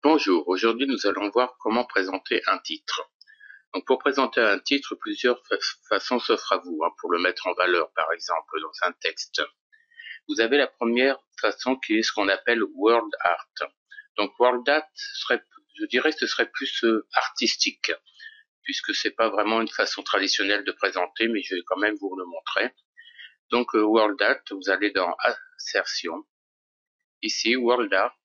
Bonjour, aujourd'hui nous allons voir comment présenter un titre. Donc pour présenter un titre, plusieurs façons s'offrent à vous, pour le mettre en valeur par exemple dans un texte. Vous avez la première façon qui est ce qu'on appelle word art. Donc word art serait, je dirais, ce serait plus artistique, puisque c'est pas vraiment une façon traditionnelle de présenter, mais je vais quand même vous le montrer. Donc word art, vous allez dans insertion, ici word art,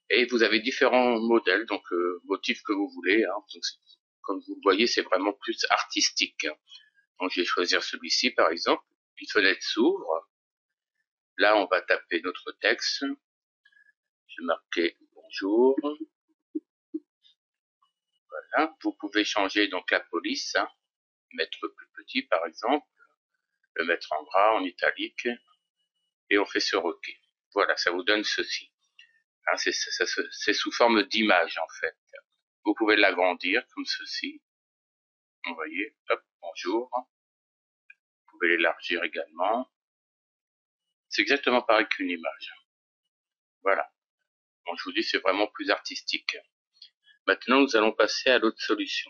et vous avez différents modèles, donc motifs que vous voulez. Donc, comme vous le voyez, c'est vraiment plus artistique. Donc je vais choisir celui-ci par exemple. Une fenêtre s'ouvre. Là, on va taper notre texte. Je vais marquer bonjour. Voilà. Vous pouvez changer donc la police, mettre plus petit par exemple, le mettre en gras, en italique, et on fait sur OK. Voilà, ça vous donne ceci. C'est sous forme d'image en fait. Vous pouvez l'agrandir comme ceci. Vous voyez, hop, bonjour. Vous pouvez l'élargir également. C'est exactement pareil qu'une image. Voilà. Donc je vous dis, c'est vraiment plus artistique. Maintenant, nous allons passer à l'autre solution.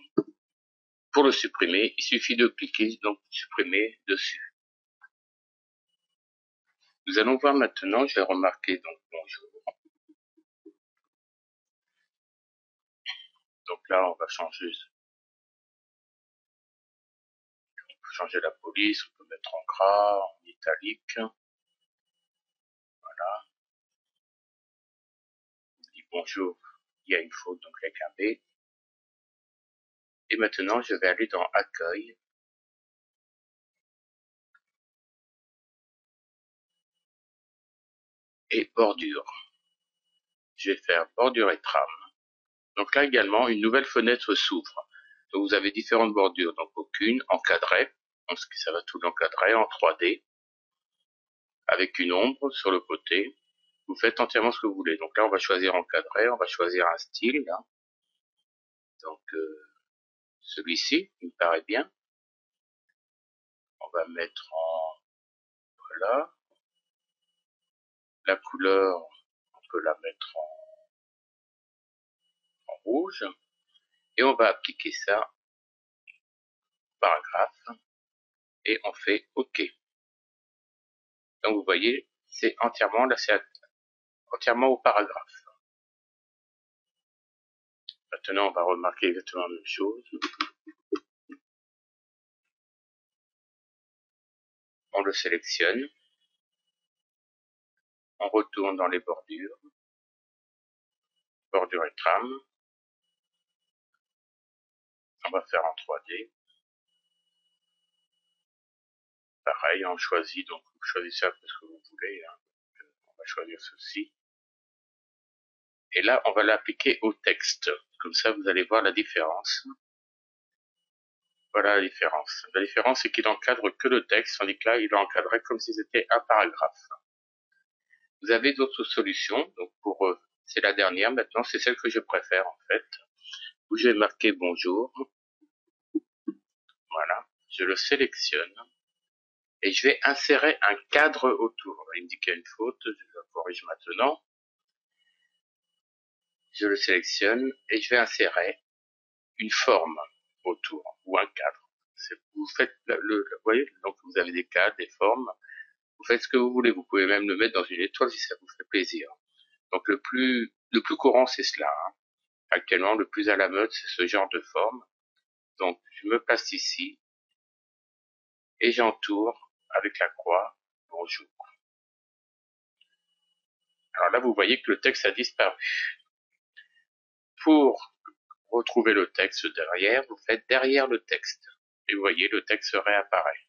Pour le supprimer, il suffit de cliquer donc supprimer dessus. Nous allons voir maintenant, je vais remarquer donc bonjour. Donc là, on va changer la police, on peut mettre en gras, en italique. Voilà. On dit bonjour, il y a une faute, donc avec un B. Et maintenant, je vais aller dans accueil. Et bordure. Je vais faire bordure et trame. Donc là également, une nouvelle fenêtre s'ouvre. Donc vous avez différentes bordures, donc aucune, encadrée, donc ça va tout l'encadrer en 3D, avec une ombre sur le côté. Vous faites entièrement ce que vous voulez. Donc là, on va choisir encadré, on va choisir un style. Là. Donc celui-ci, il me paraît bien. On va mettre en voilà. La couleur, on peut la mettre en rouge. Et on va appliquer ça au paragraphe. Et on fait OK. Donc vous voyez, c'est entièrement, là c'est entièrement au paragraphe. Maintenant, on va remarquer exactement la même chose. On le sélectionne. On retourne dans les bordures. Bordure et trame. On va faire en 3D. Pareil, on choisit, donc vous choisissez un peu ce que vous voulez. On va choisir ceci. Et là, on va l'appliquer au texte. Comme ça, vous allez voir la différence. Voilà la différence. La différence, c'est qu'il encadre que le texte, tandis que là, il encadrait comme si c'était un paragraphe. Vous avez d'autres solutions. Donc c'est la dernière maintenant, c'est celle que je préfère en fait. Où je vais marquer bonjour. Voilà. Je le sélectionne. Et je vais insérer un cadre autour. Il me dit qu'il y a une faute, je la corrige maintenant. Je le sélectionne et je vais insérer une forme autour ou un cadre. Vous faites vous voyez, donc vous avez des cadres, des formes. Vous faites ce que vous voulez. Vous pouvez même le mettre dans une étoile si ça vous fait plaisir. Donc le plus courant c'est cela. Actuellement, le plus à la mode c'est ce genre de forme. Donc je me place ici et j'entoure avec la croix bonjour. Alors là, vous voyez que le texte a disparu. Pour retrouver le texte derrière, vous faites derrière le texte. Et vous voyez, le texte réapparaît.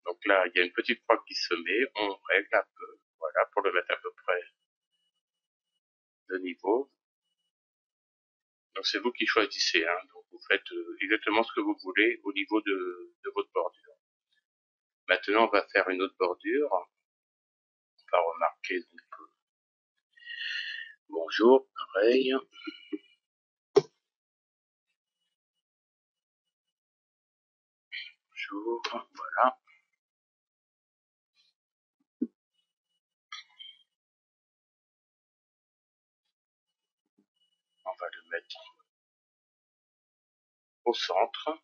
Donc là, il y a une petite croix qui se met, on règle un peu, voilà, pour le mettre à peu près de niveau. Donc c'est vous qui choisissez, donc vous faites exactement ce que vous voulez au niveau de votre bordure. Maintenant, on va faire une autre bordure. On va remarquer donc, bonjour, pareil. Bonjour, voilà. On va le mettre au centre.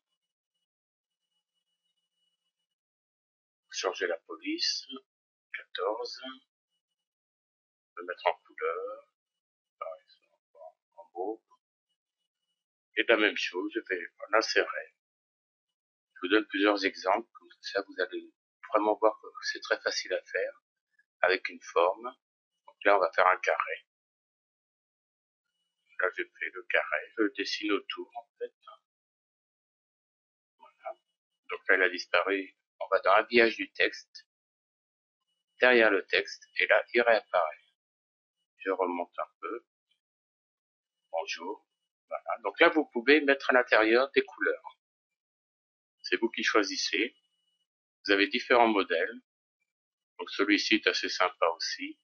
Changer la police. 14. Le mettre en couleur. Par exemple, en mauve. Et la même chose, je vais l'insérer. Je vous donne plusieurs exemples, comme ça vous allez vraiment voir que c'est très facile à faire avec une forme. Donc là, on va faire un carré. Là, j'ai fait le carré, je le dessine autour en fait. Voilà. Donc là, il a disparu. On va dans habillage du texte, derrière le texte, et là, il réapparaît. Je remonte un peu. Bonjour. Voilà. Donc là, vous pouvez mettre à l'intérieur des couleurs. C'est vous qui choisissez. Vous avez différents modèles. Donc celui-ci est assez sympa aussi.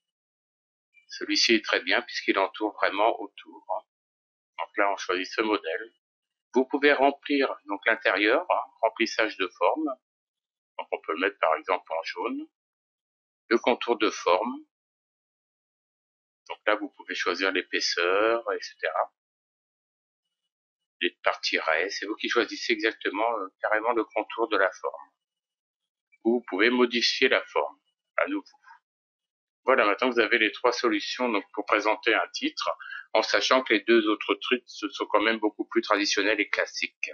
Celui-ci est très bien puisqu'il entoure vraiment autour. Donc là, on choisit ce modèle. Vous pouvez remplir donc l'intérieur, remplissage de forme. Donc on peut le mettre par exemple en jaune. Le contour de forme. Donc là, vous pouvez choisir l'épaisseur, etc. Les parties raies, c'est vous qui choisissez exactement, carrément le contour de la forme. Ou vous pouvez modifier la forme à nouveau. Voilà, maintenant vous avez les trois solutions donc pour présenter un titre, en sachant que les deux autres titres sont quand même beaucoup plus traditionnels et classiques.